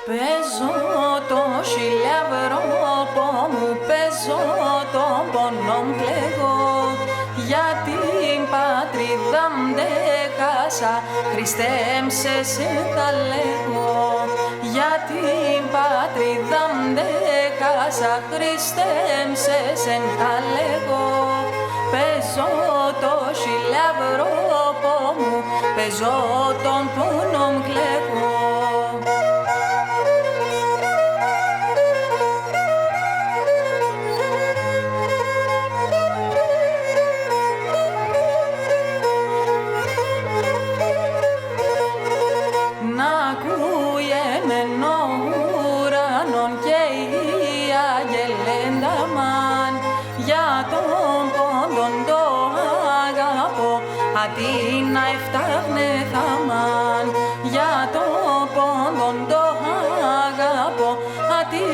Παίζω το χιλιάβρο μου, παίζω τον πόνο κλαίγω, για την πατρίδα μ' δε χάσα, Χριστέ μ' σε τα λέγω. Για την πατρίδα μ' δε χάσα, Χριστέ μ' σε τα λέγω. Παίζω το χιλιάβρο μου, παίζω τον πόνο κλαίγω. Για τον πόντον το αγαπώ, αντί να εφτάχνε θαμάν. Για τον πόντον το αγαπώ, αντί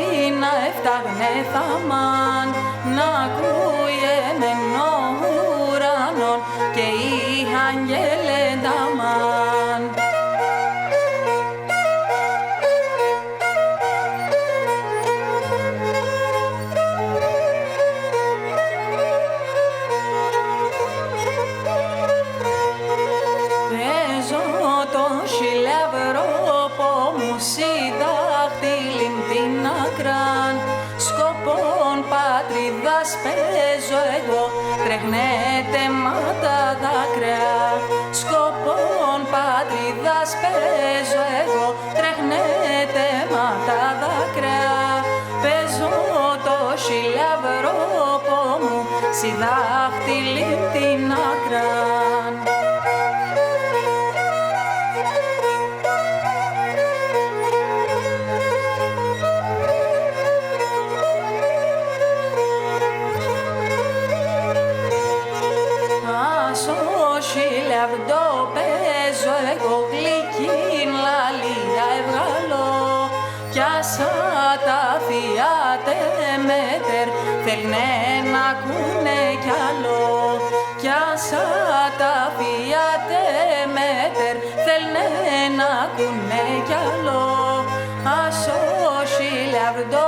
να εφτάχνε θαμάν. Να ακούγεται ο ουρανόν και οι άγγελοι νταμάν. Συντάχτυλιν την άκραν, σκοπών πατρίδας παίζω εγώ, τρεχνέτε μα τα δάκρυα. Σκοπών πατρίδας παίζω εγώ, τρεχνέτε μα τα δάκρυα. Παίζω το χιλιάβρο μου, συντάχτυλιν την άκραν. Χιλιάβδο παίζω εγώ, γλυκήν λαλία ευγαλώ, κι άσα τα φιάτε μέτερ, θέλνε να ακούνε κι άλλο. Κι άσα τα φιάτε μέτερ, θέλνε να ακούνε κι άλλο. Άσο χιλιάβδο